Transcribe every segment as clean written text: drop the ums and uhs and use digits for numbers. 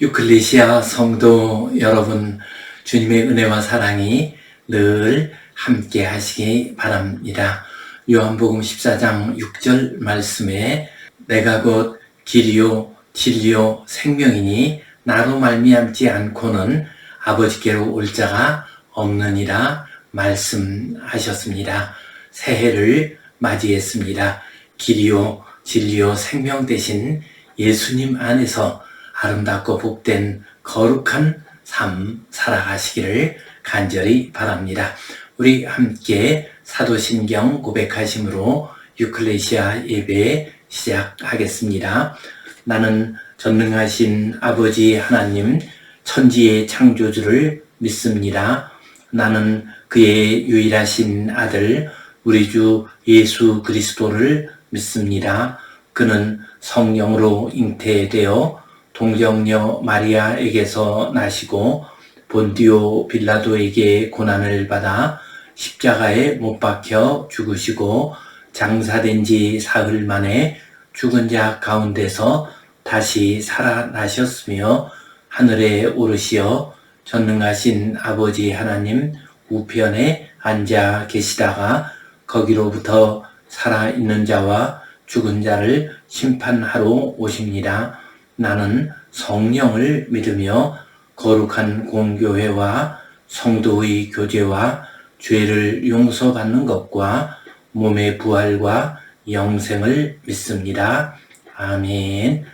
유클레시아 성도 여러분, 주님의 은혜와 사랑이 늘 함께 하시기 바랍니다. 요한복음 14장 6절 말씀에 내가 곧 길이요 진리요 생명이니 나로 말미암지 않고는 아버지께로 올 자가 없느니라 말씀하셨습니다. 새해를 맞이했습니다. 길이요 진리요 생명 되신 예수님 안에서 아름답고 복된 거룩한 삶 살아가시기를 간절히 바랍니다. 우리 함께 사도신경 고백하심으로 유클레시아 예배 시작하겠습니다. 나는 전능하신 아버지 하나님 천지의 창조주를 믿습니다. 나는 그의 유일하신 아들 우리 주 예수 그리스도를 믿습니다. 그는 성령으로 잉태되어 동정녀 마리아에게서 나시고 본디오 빌라도에게 고난을 받아 십자가에 못 박혀 죽으시고 장사된 지 사흘 만에 죽은 자 가운데서 다시 살아나셨으며 하늘에 오르시어 전능하신 아버지 하나님 우편에 앉아 계시다가 거기로부터 살아있는 자와 죽은 자를 심판하러 오십니다. 나는 성령을 믿으며 거룩한 공교회와 성도의 교제와 죄를 용서받는 것과 몸의 부활과 영생을 믿습니다. 아멘.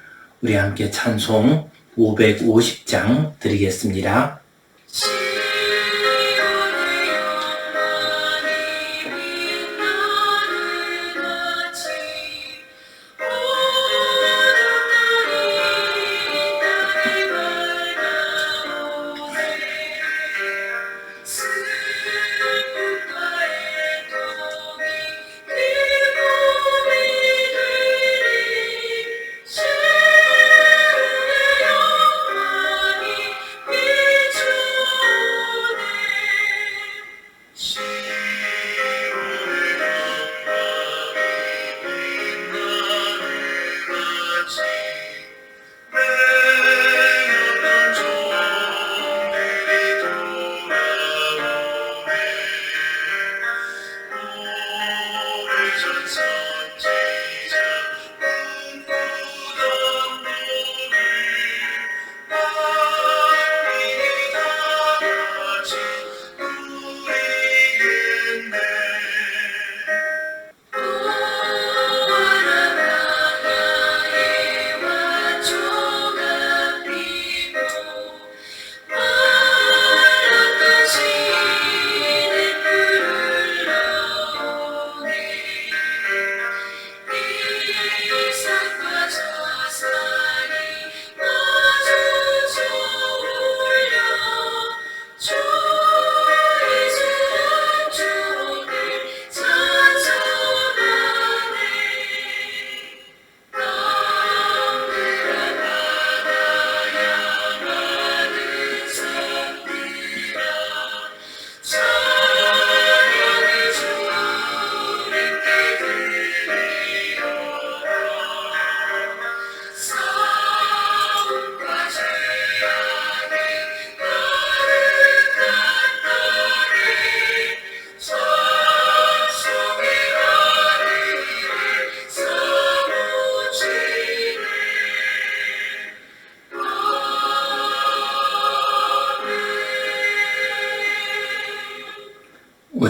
우리 함께 찬송 550장 드리겠습니다.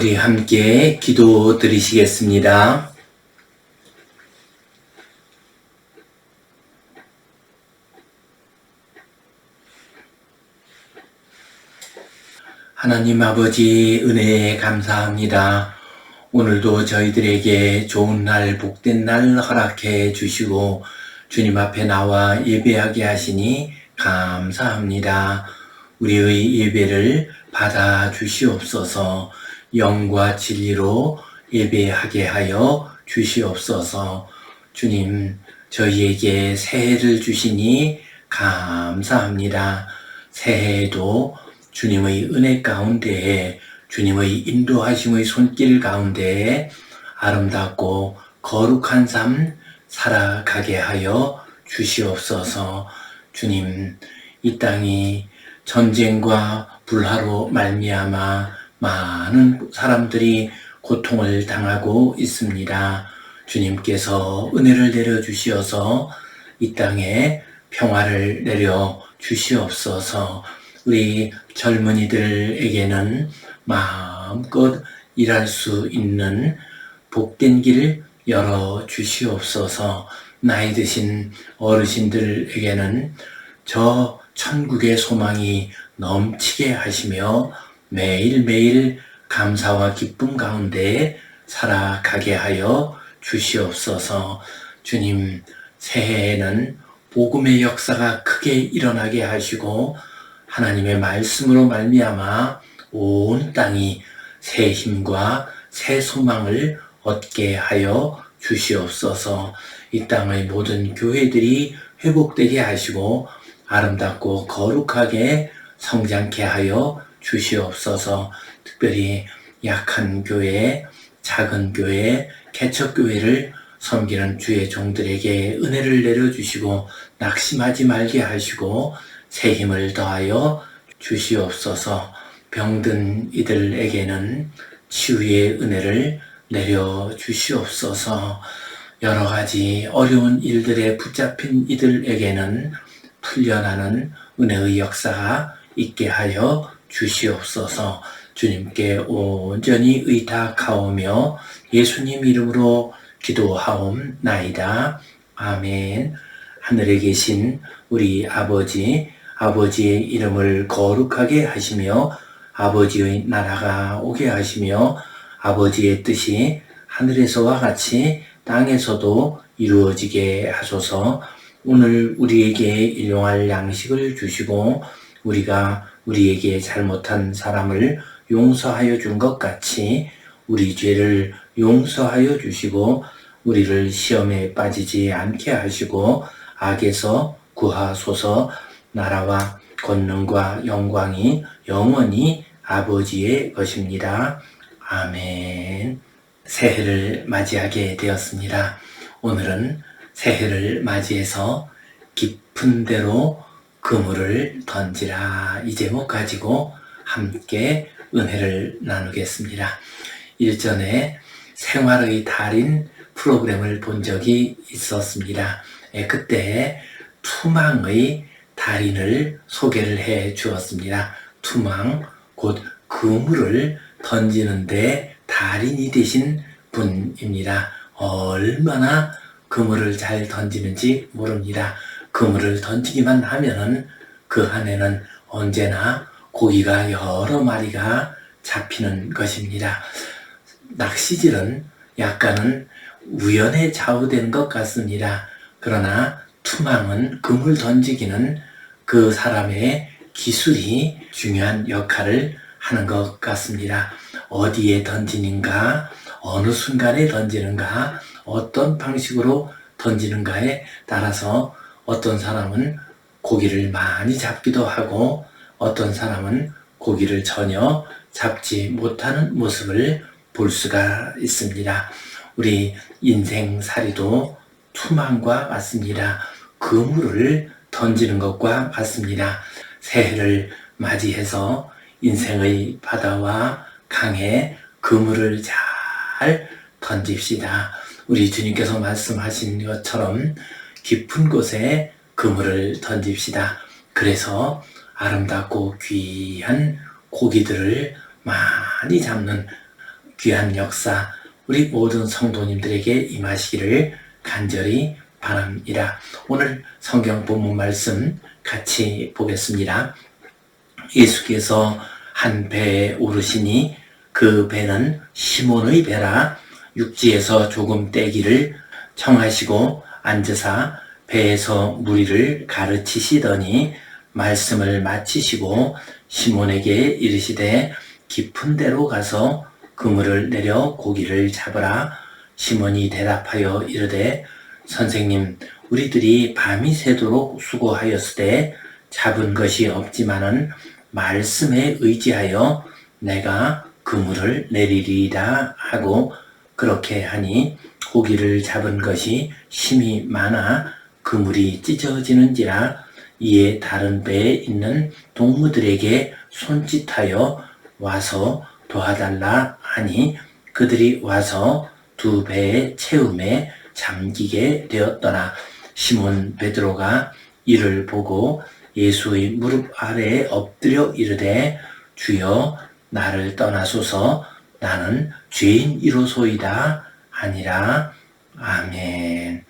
우리 함께 기도 드리시겠습니다. 하나님 아버지 은혜에 감사합니다. 오늘도 저희들에게 좋은 날 복된 날 허락해 주시고 주님 앞에 나와 예배하게 하시니 감사합니다. 우리의 예배를 받아 주시옵소서. 영과 진리로 예배하게 하여 주시옵소서. 주님, 저희에게 새해를 주시니 감사합니다. 새해에도 주님의 은혜 가운데에 주님의 인도하심의 손길 가운데에 아름답고 거룩한 삶 살아가게 하여 주시옵소서. 주님, 이 땅이 전쟁과 불화로 말미암아 많은 사람들이 고통을 당하고 있습니다. 주님께서 은혜를 내려주시어서 이 땅에 평화를 내려 주시옵소서. 우리 젊은이들에게는 마음껏 일할 수 있는 복된 길을 열어 주시옵소서. 나이 드신 어르신들에게는 저 천국의 소망이 넘치게 하시며 매일매일 감사와 기쁨 가운데 살아가게 하여 주시옵소서. 주님, 새해에는 복음의 역사가 크게 일어나게 하시고 하나님의 말씀으로 말미암아 온 땅이 새 힘과 새 소망을 얻게 하여 주시옵소서. 이 땅의 모든 교회들이 회복되게 하시고 아름답고 거룩하게 성장케 하여 주시옵소서. 특별히 약한 교회, 작은 교회, 개척교회를 섬기는 주의 종들에게 은혜를 내려주시고 낙심하지 말게 하시고 새 힘을 더하여 주시옵소서. 병든 이들에게는 치유의 은혜를 내려주시옵소서. 여러 가지 어려운 일들에 붙잡힌 이들에게는 풀려나는 은혜의 역사가 있게 하여 주시옵소서. 주님께 온전히 의탁하오며 예수님 이름으로 기도하옵나이다. 아멘. 하늘에 계신 우리 아버지의 이름을 거룩하게 하시며 아버지의 나라가 오게 하시며 아버지의 뜻이 하늘에서와 같이 땅에서도 이루어지게 하소서. 오늘 우리에게 일용할 양식을 주시고 우리가 우리에게 잘못한 사람을 용서하여 준 것 같이 우리 죄를 용서하여 주시고 우리를 시험에 빠지지 않게 하시고 악에서 구하소서. 나라와 권능과 영광이 영원히 아버지의 것입니다. 아멘. 새해를 맞이하게 되었습니다. 오늘은 새해를 맞이해서 깊은 데로 그물을 던지라 이 제목 가지고 함께 은혜를 나누겠습니다. 일전에 생활의 달인 프로그램을 본 적이 있었습니다. 그때 투망의 달인을 소개를 해 주었습니다. 투망, 곧 그물을 던지는데 달인이 되신 분입니다. 얼마나 그물을 잘 던지는지 모릅니다. 그물을 던지기만 하면은 그 안에는 언제나 고기가 여러 마리가 잡히는 것입니다. 낚시질은 약간은 우연에 좌우된 것 같습니다. 그러나 투망은 그물 던지기는 그 사람의 기술이 중요한 역할을 하는 것 같습니다. 어디에 던지는가, 어느 순간에 던지는가, 어떤 방식으로 던지는가에 따라서 어떤 사람은 고기를 많이 잡기도 하고 어떤 사람은 고기를 전혀 잡지 못하는 모습을 볼 수가 있습니다. 우리 인생살이도 투망과 같습니다. 그물을 던지는 것과 같습니다. 새해를 맞이해서 인생의 바다와 강에 그물을 잘 던집시다. 우리 주님께서 말씀하신 것처럼 깊은 곳에 그물을 던집시다. 그래서 아름답고 귀한 고기들을 많이 잡는 귀한 역사 우리 모든 성도님들에게 임하시기를 간절히 바랍니다. 오늘 성경 본문 말씀 같이 보겠습니다. 예수께서 한 배에 오르시니 그 배는 시몬의 배라. 육지에서 조금 떼기를 청하시고 앉으사 배에서 무리를 가르치시더니 말씀을 마치시고 시몬에게 이르시되 깊은 데로 가서 그물을 내려 고기를 잡으라. 시몬이 대답하여 이르되 선생님, 우리들이 밤이 새도록 수고하였으되 잡은 것이 없지만은 말씀에 의지하여 내가 그물을 내리리라 하고 그렇게 하니 고기를 잡은 것이 심히 많아 그물이 찢어지는지라. 이에 다른 배에 있는 동무들에게 손짓하여 와서 도와달라 하니 그들이 와서 두 배의 채움에 잠기게 되었더라. 시몬 베드로가 이를 보고 예수의 무릎 아래에 엎드려 이르되 주여 나를 떠나소서 나는 죄인이로소이다 하니라. 아멘.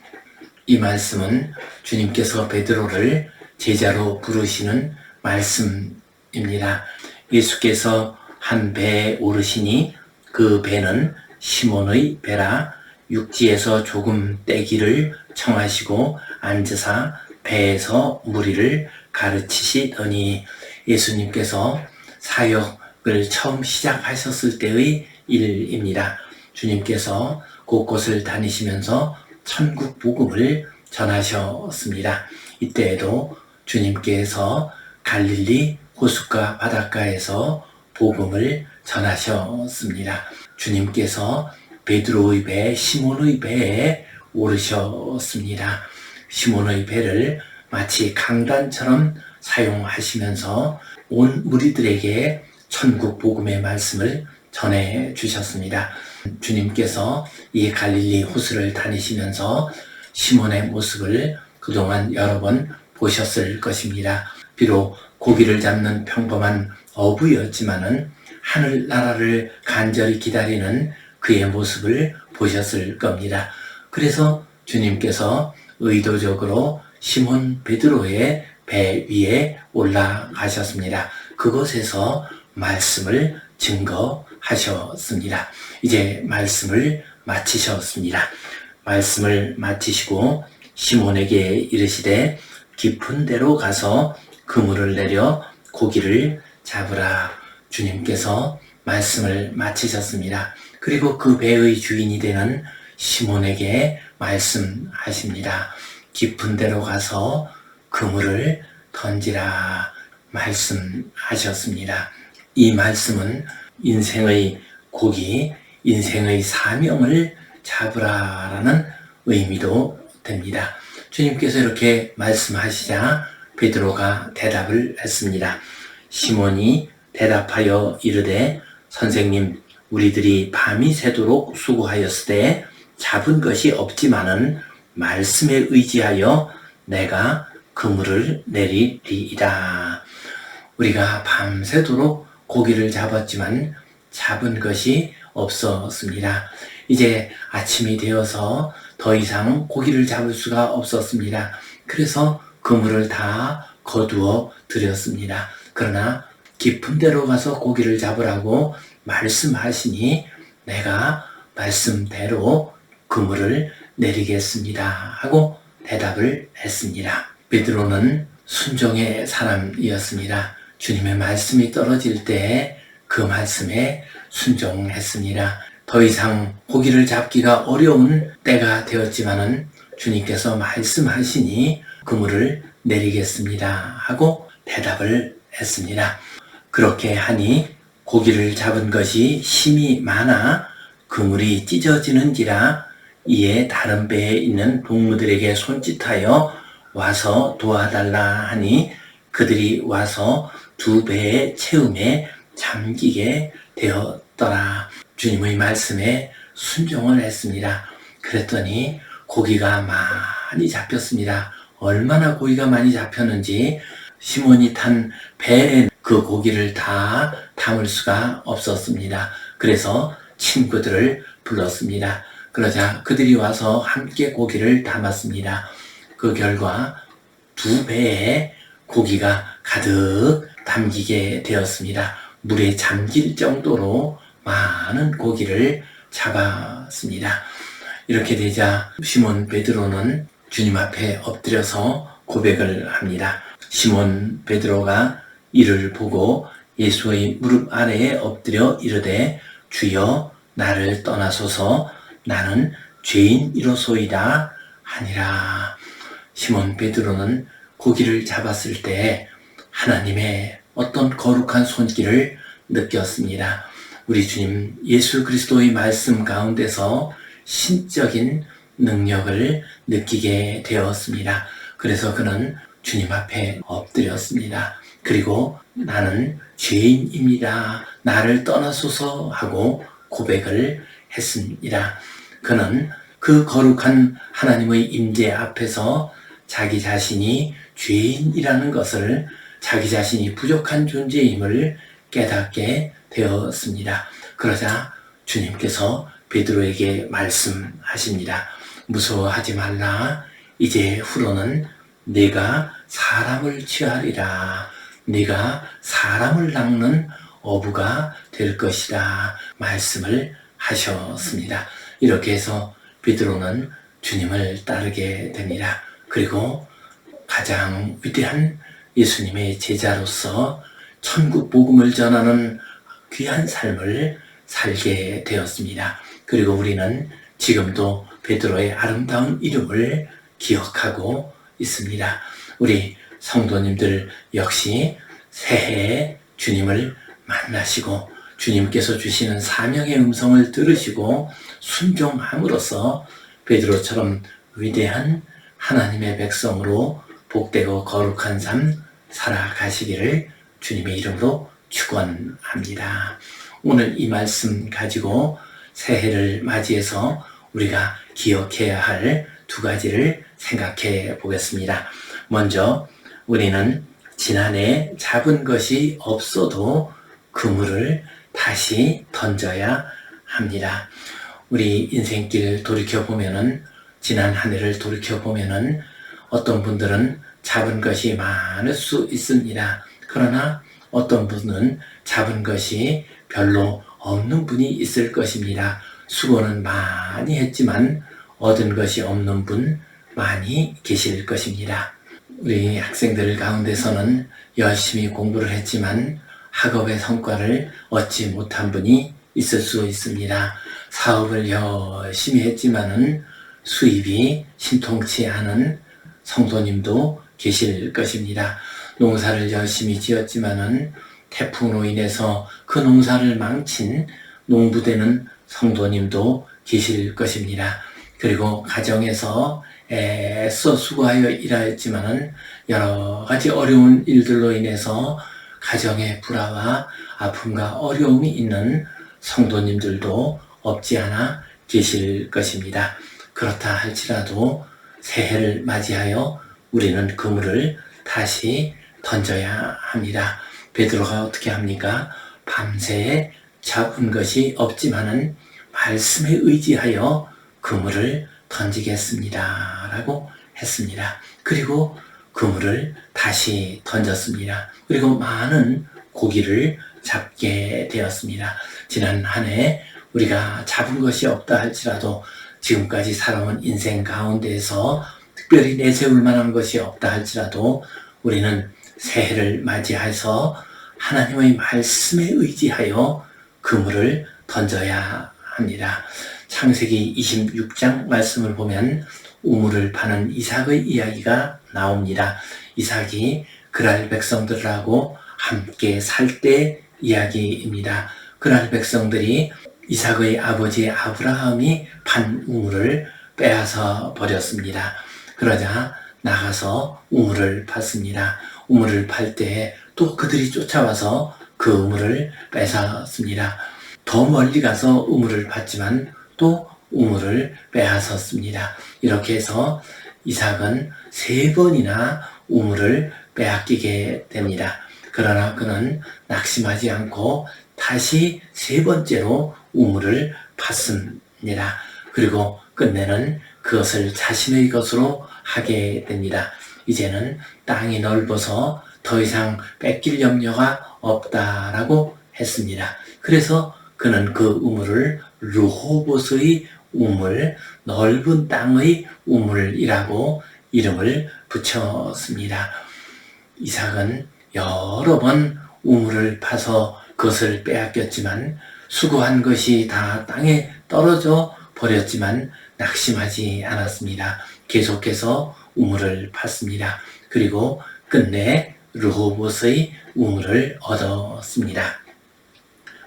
이 말씀은 주님께서 베드로를 제자로 부르시는 말씀입니다. 예수께서 한 배에 오르시니 그 배는 시몬의 배라. 육지에서 조금 떼기를 청하시고 앉으사 배에서 무리를 가르치시더니, 예수님께서 사역을 처음 시작하셨을 때의 일입니다. 주님께서 곳곳을 다니시면서 천국 복음을 전하셨습니다. 이때에도 주님께서 갈릴리 호숫가 바닷가에서 복음을 전하셨습니다. 주님께서 베드로의 배, 시몬의 배에 오르셨습니다. 시몬의 배를 마치 강단처럼 사용하시면서 온 무리들에게 천국 복음의 말씀을 전해 주셨습니다. 주님께서 이 갈릴리 호수를 다니시면서 시몬의 모습을 그동안 여러 번 보셨을 것입니다. 비록 고기를 잡는 평범한 어부였지만은 하늘나라를 간절히 기다리는 그의 모습을 보셨을 겁니다. 그래서 주님께서 의도적으로 시몬 베드로의 배 위에 올라가셨습니다. 그곳에서 말씀을 증거하셨습니다. 이제 말씀을 마치셨습니다. 말씀을 마치시고 시몬에게 이르시되 깊은 데로 가서 그물을 내려 고기를 잡으라. 주님께서 말씀을 마치셨습니다. 그리고 그 배의 주인이 되는 시몬에게 말씀하십니다. 깊은 데로 가서 그물을 던지라 말씀하셨습니다. 이 말씀은 인생의 고기, 인생의 사명을 잡으라라는 의미도 됩니다. 주님께서 이렇게 말씀하시자 베드로가 대답을 했습니다. 시몬이 대답하여 이르되 선생님, 우리들이 밤이 새도록 수고하였으되 잡은 것이 없지만은 말씀에 의지하여 내가 그물을 내리리이다. 우리가 밤새도록 고기를 잡았지만 잡은 것이 없었습니다. 이제 아침이 되어서 더 이상 고기를 잡을 수가 없었습니다. 그래서 그물을 다 거두어 드렸습니다. 그러나 깊은 데로 가서 고기를 잡으라고 말씀하시니 내가 말씀대로 그물을 내리겠습니다 하고 대답을 했습니다. 베드로는 순종의 사람이었습니다. 주님의 말씀이 떨어질 때 그 말씀에 순종했습니다. 더 이상 고기를 잡기가 어려운 때가 되었지만은 주님께서 말씀하시니 그물을 내리겠습니다 하고 대답을 했습니다. 그렇게 하니 고기를 잡은 것이 심이 많아 그물이 찢어지는지라. 이에 다른 배에 있는 동무들에게 손짓하여 와서 도와달라 하니 그들이 와서 두 배의 채움에 잠기게 되었더라. 주님의 말씀에 순종을 했습니다. 그랬더니 고기가 많이 잡혔습니다. 얼마나 고기가 많이 잡혔는지 시몬이 탄 배에 그 고기를 다 담을 수가 없었습니다. 그래서 친구들을 불렀습니다. 그러자 그들이 와서 함께 고기를 담았습니다. 그 결과 두 배에 고기가 가득 담기게 되었습니다. 물에 잠길 정도로 많은 고기를 잡았습니다. 이렇게 되자 시몬 베드로는 주님 앞에 엎드려서 고백을 합니다. 시몬 베드로가 이를 보고 예수의 무릎 아래에 엎드려 이르되 주여 나를 떠나소서 나는 죄인이로소이다 하니라. 시몬 베드로는 고기를 잡았을 때 하나님의 어떤 거룩한 손길을 느꼈습니다. 우리 주님 예수 그리스도의 말씀 가운데서 신적인 능력을 느끼게 되었습니다. 그래서 그는 주님 앞에 엎드렸습니다. 그리고 나는 죄인입니다. 나를 떠나소서 하고 고백을 했습니다. 그는 그 거룩한 하나님의 임재 앞에서 자기 자신이 죄인이라는 것을, 자기 자신이 부족한 존재임을 깨닫게 되었습니다. 그러자 주님께서 베드로에게 말씀하십니다. 무서워하지 말라. 이제 후로는 네가 사람을 취하리라. 네가 사람을 낚는 어부가 될 것이다. 말씀을 하셨습니다. 이렇게 해서 베드로는 주님을 따르게 됩니다. 그리고 가장 위대한 예수님의 제자로서 천국 복음을 전하는 귀한 삶을 살게 되었습니다. 그리고 우리는 지금도 베드로의 아름다운 이름을 기억하고 있습니다. 우리 성도님들 역시 새해에 주님을 만나시고 주님께서 주시는 사명의 음성을 들으시고 순종함으로써 베드로처럼 위대한 하나님의 백성으로 복되고 거룩한 삶 살아가시기를 주님의 이름으로 축원합니다. 오늘 이 말씀 가지고 새해를 맞이해서 우리가 기억해야 할 두 가지를 생각해 보겠습니다. 먼저 우리는 지난해 잡은 것이 없어도 그물을 다시 던져야 합니다. 우리 인생길 돌이켜보면은, 지난 한 해를 돌이켜보면은 어떤 분들은 잡은 것이 많을 수 있습니다. 그러나 어떤 분은 잡은 것이 별로 없는 분이 있을 것입니다. 수고는 많이 했지만 얻은 것이 없는 분 많이 계실 것입니다. 우리 학생들 가운데서는 열심히 공부를 했지만 학업의 성과를 얻지 못한 분이 있을 수 있습니다. 사업을 열심히 했지만은 수입이 신통치 않은 성도님도 계실 것입니다. 농사를 열심히 지었지만은 태풍으로 인해서 그 농사를 망친 농부되는 성도님도 계실 것입니다. 그리고 가정에서 애써 수고하여 일하였지만은 여러 가지 어려운 일들로 인해서 가정의 불화와 아픔과 어려움이 있는 성도님들도 없지 않아 계실 것입니다. 그렇다 할지라도 새해를 맞이하여 우리는 그물을 다시 던져야 합니다. 베드로가 어떻게 합니까? 밤새 잡은 것이 없지만은 말씀에 의지하여 그물을 던지겠습니다. 라고 했습니다. 그리고 그물을 다시 던졌습니다. 그리고 많은 고기를 잡게 되었습니다. 지난 한 해 우리가 잡은 것이 없다 할지라도 지금까지 살아온 인생 가운데에서 특별히 내세울 만한 것이 없다 할지라도 우리는 새해를 맞이해서 하나님의 말씀에 의지하여 그물을 던져야 합니다. 창세기 26장 말씀을 보면 우물을 파는 이삭의 이야기가 나옵니다. 이삭이 그랄 백성들하고 함께 살 때 이야기입니다. 그랄 백성들이 이삭의 아버지 아브라함이 판 우물을 빼앗아 버렸습니다. 그러자 나가서 우물을 팠습니다. 우물을 팔 때 또 그들이 쫓아와서 그 우물을 뺏었습니다. 더 멀리 가서 우물을 팠지만 또 우물을 빼앗았습니다. 이렇게 해서 이삭은 3번이나 우물을 빼앗기게 됩니다. 그러나 그는 낙심하지 않고 다시 3번째로 우물을 팠습니다. 그리고 끝내는 그것을 자신의 것으로 하게 됩니다. 이제는 땅이 넓어서 더 이상 뺏길 염려가 없다라고 했습니다. 그래서 그는 그 우물을 르호봇의 우물, 넓은 땅의 우물이라고 이름을 붙였습니다. 이삭은 여러 번 우물을 파서 그것을 빼앗겼지만 수고한 것이 다 땅에 떨어져 버렸지만 낙심하지 않았습니다. 계속해서 우물을 팠습니다. 그리고 끝내 르호봇의 우물을 얻었습니다.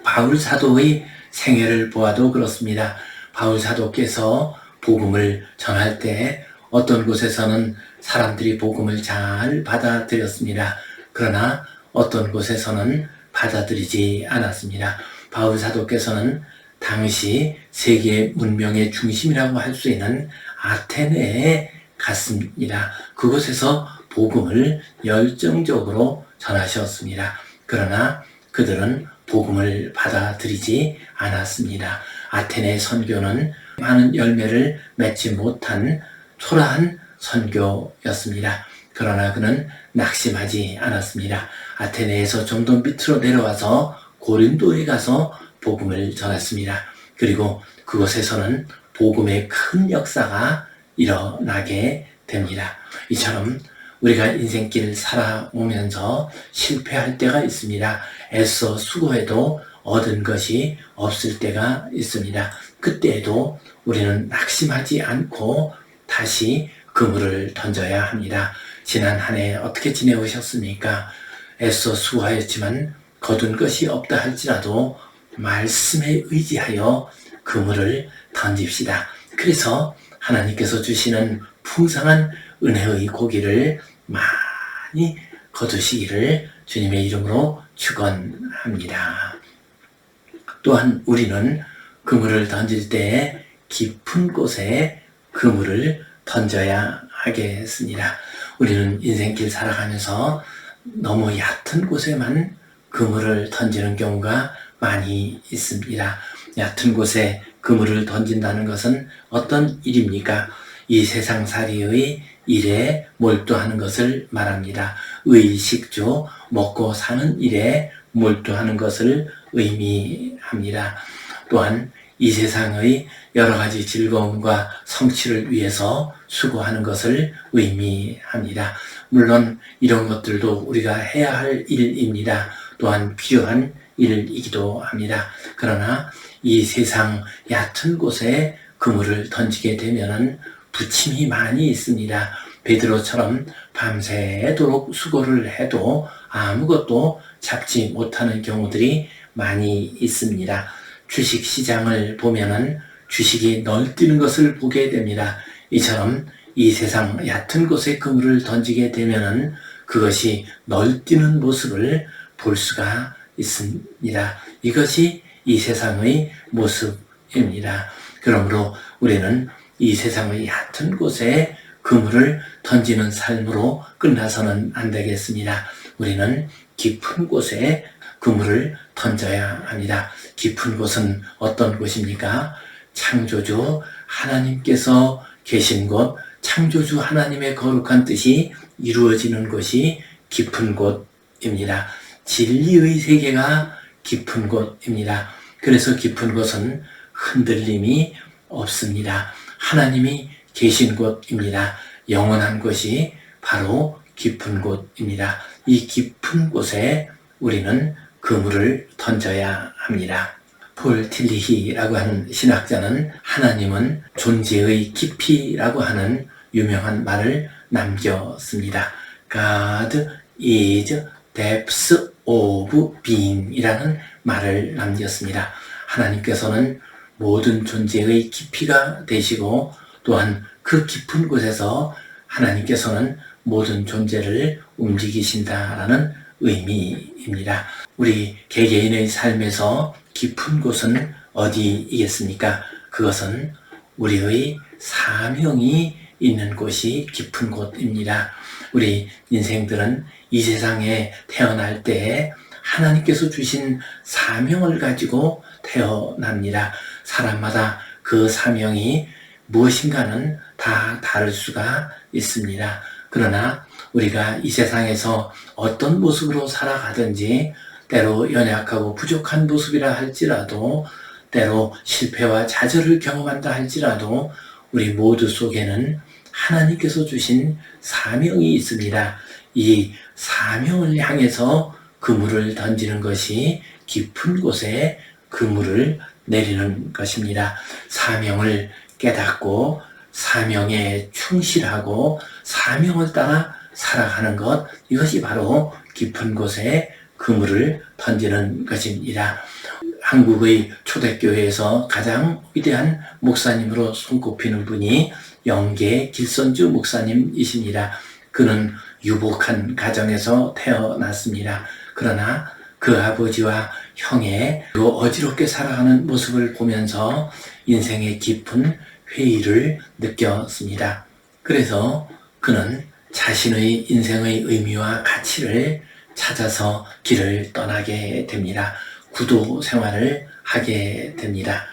바울 사도의 생애를 보아도 그렇습니다. 바울 사도께서 복음을 전할 때 어떤 곳에서는 사람들이 복음을 잘 받아들였습니다. 그러나 어떤 곳에서는 받아들이지 않았습니다. 바울 사도께서는 당시 세계 문명의 중심이라고 할 수 있는 아테네에 갔습니다. 그곳에서 복음을 열정적으로 전하셨습니다. 그러나 그들은 복음을 받아들이지 않았습니다. 아테네 선교는 많은 열매를 맺지 못한 초라한 선교였습니다. 그러나 그는 낙심하지 않았습니다. 아테네에서 좀 더 밑으로 내려와서 고린도에 가서 복음을 전했습니다. 그리고 그곳에서는 복음의 큰 역사가 일어나게 됩니다. 이처럼 우리가 인생길 살아오면서 실패할 때가 있습니다. 애써 수고해도 얻은 것이 없을 때가 있습니다. 그때에도 우리는 낙심하지 않고 다시 그물을 던져야 합니다. 지난 한 해 어떻게 지내오셨습니까? 애써 수고하였지만 거둔 것이 없다 할지라도 말씀에 의지하여 그물을 던집시다. 그래서 하나님께서 주시는 풍성한 은혜의 고기를 많이 거두시기를 주님의 이름으로 축원합니다. 또한 우리는 그물을 던질 때 깊은 곳에 그물을 던져야 하겠습니다. 우리는 인생길 살아가면서 너무 얕은 곳에만 그물을 던지는 경우가 많이 있습니다. 얕은 곳에 그물을 던진다는 것은 어떤 일입니까? 이 세상살이의 일에 몰두하는 것을 말합니다. 의식주, 먹고 사는 일에 몰두하는 것을 의미합니다. 또한 이 세상의 여러 가지 즐거움과 성취를 위해서 수고하는 것을 의미합니다. 물론 이런 것들도 우리가 해야 할 일입니다. 또한 필요한 일이기도 합니다. 그러나 이 세상 얕은 곳에 그물을 던지게 되면은 부침이 많이 있습니다. 베드로처럼 밤새도록 수고를 해도 아무것도 잡지 못하는 경우들이 많이 있습니다. 주식시장을 보면은 주식이 널뛰는 것을 보게 됩니다. 이처럼 이 세상 얕은 곳에 그물을 던지게 되면은 그것이 널뛰는 모습을 볼 수가 있습니다. 이것이 이 세상의 모습입니다. 그러므로 우리는 이 세상의 얕은 곳에 그물을 던지는 삶으로 끝나서는 안 되겠습니다. 우리는 깊은 곳에 그물을 던져야 합니다. 깊은 곳은 어떤 곳입니까? 창조주 하나님께서 계신 곳, 창조주 하나님의 거룩한 뜻이 이루어지는 곳이 깊은 곳입니다. 진리의 세계가 깊은 곳입니다. 그래서 깊은 곳은 흔들림이 없습니다. 하나님이 계신 곳입니다. 영원한 곳이 바로 깊은 곳입니다. 이 깊은 곳에 우리는 그물을 던져야 합니다. 폴 틸리히라고 하는 신학자는 하나님은 존재의 깊이라고 하는 유명한 말을 남겼습니다. God is depth of being 이라는 말을 남겼습니다. 하나님께서는 모든 존재의 깊이가 되시고 또한 그 깊은 곳에서 하나님께서는 모든 존재를 움직이신다라는 의미입니다. 우리 개개인의 삶에서 깊은 곳은 어디이겠습니까? 그것은 우리의 사명이 있는 곳이 깊은 곳입니다. 우리 인생들은 이 세상에 태어날 때 하나님께서 주신 사명을 가지고 태어납니다. 사람마다 그 사명이 무엇인가는 다 다를 수가 있습니다. 그러나 우리가 이 세상에서 어떤 모습으로 살아가든지 때로 연약하고 부족한 모습이라 할지라도 때로 실패와 좌절을 경험한다 할지라도 우리 모두 속에는 하나님께서 주신 사명이 있습니다. 이 사명을 향해서 그물을 던지는 것이 깊은 곳에 그물을 내리는 것입니다. 사명을 깨닫고 사명에 충실하고 사명을 따라 살아가는 것, 이것이 바로 깊은 곳에 그물을 던지는 것입니다. 한국의 초대교회에서 가장 위대한 목사님으로 손꼽히는 분이 영계 길선주 목사님이십니다. 그는 유복한 가정에서 태어났습니다. 그러나 그 아버지와 형의 그 어지럽게 살아가는 모습을 보면서 인생의 깊은 회의를 느꼈습니다. 그래서 그는 자신의 인생의 의미와 가치를 찾아서 길을 떠나게 됩니다. 구도 생활을 하게 됩니다.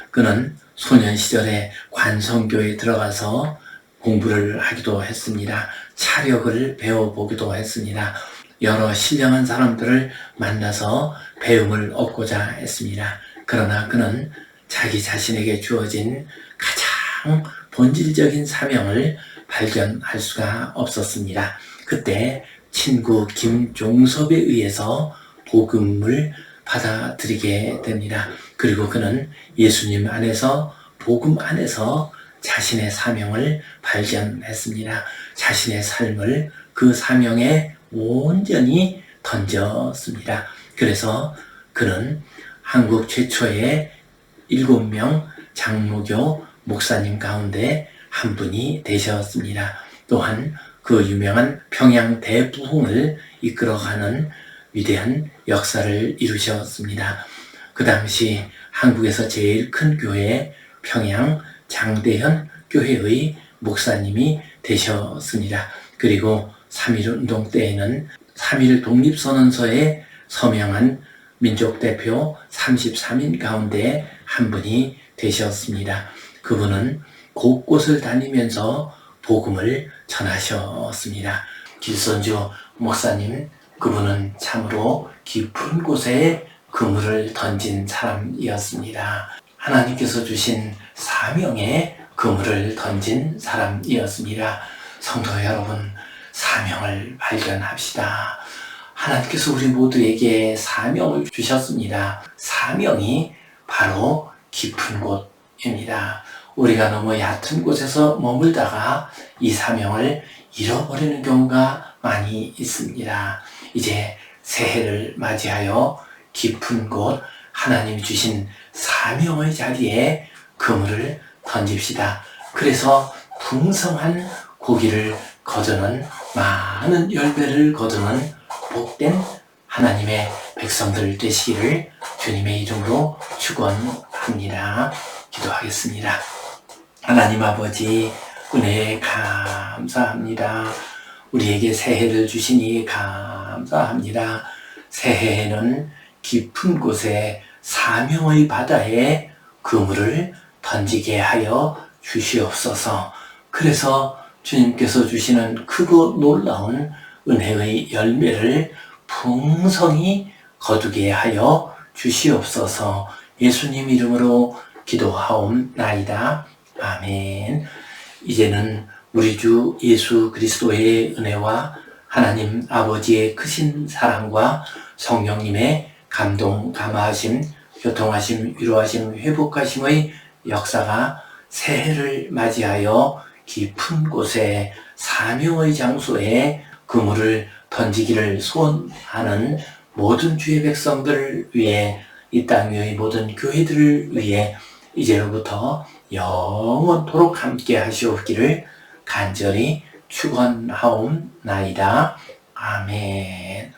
그는 소년 시절에 관성교에 들어가서 공부를 하기도 했습니다. 차력을 배워보기도 했습니다. 여러 신령한 사람들을 만나서 배움을 얻고자 했습니다. 그러나 그는 자기 자신에게 주어진 가장 본질적인 사명을 발견할 수가 없었습니다. 그때 친구 김종섭에 의해서 복음을 받아들이게 됩니다. 그리고 그는 예수님 안에서, 복음 안에서 자신의 사명을 발견했습니다. 자신의 삶을 그 사명에 온전히 던졌습니다. 그래서 그는 한국 최초의 7명 장로교 목사님 가운데 한 분이 되셨습니다. 또한 그 유명한 평양 대부흥을 이끌어가는 위대한 역사를 이루셨습니다. 그 당시 한국에서 제일 큰 교회 평양 장대현 교회의 목사님이 되셨습니다. 그리고 3.1운동 때에는 3.1 독립선언서에 서명한 민족대표 33인 가운데 한 분이 되셨습니다. 그분은 곳곳을 다니면서 복음을 전하셨습니다. 길선주 목사님, 그분은 참으로 깊은 곳에 그물을 던진 사람이었습니다. 하나님께서 주신 사명에 그물을 던진 사람이었습니다. 성도 여러분, 사명을 발견합시다. 하나님께서 우리 모두에게 사명을 주셨습니다. 사명이 바로 깊은 곳입니다. 우리가 너무 얕은 곳에서 머물다가 이 사명을 잃어버리는 경우가 많이 있습니다. 이제 새해를 맞이하여 깊은 곳, 하나님 주신 사명의 자리에 그물을 던집시다. 그래서 풍성한 고기를 거두는, 많은 열매를 거두는 복된 하나님의 백성들 되시기를 주님의 이름으로 축원합니다. 기도하겠습니다. 하나님 아버지, 은혜에 감사합니다. 우리에게 새해를 주시니 감사합니다. 새해에는 깊은 곳에 사명의 바다에 그물을 던지게 하여 주시옵소서. 그래서 주님께서 주시는 크고 놀라운 은혜의 열매를 풍성히 거두게 하여 주시옵소서. 예수님 이름으로 기도하옵나이다. 아멘. 이제는 우리 주 예수 그리스도의 은혜와 하나님 아버지의 크신 사랑과 성령님의 감동, 감화하심, 교통하심, 위로하심, 회복하심의 역사가 새해를 맞이하여 깊은 곳에 사명의 장소에 그물을 던지기를 소원하는 모든 주의 백성들을 위해, 이 땅 위의 모든 교회들을 위해 이제로부터 영원토록 함께 하시옵기를 간절히 축원하옵나이다. 아멘.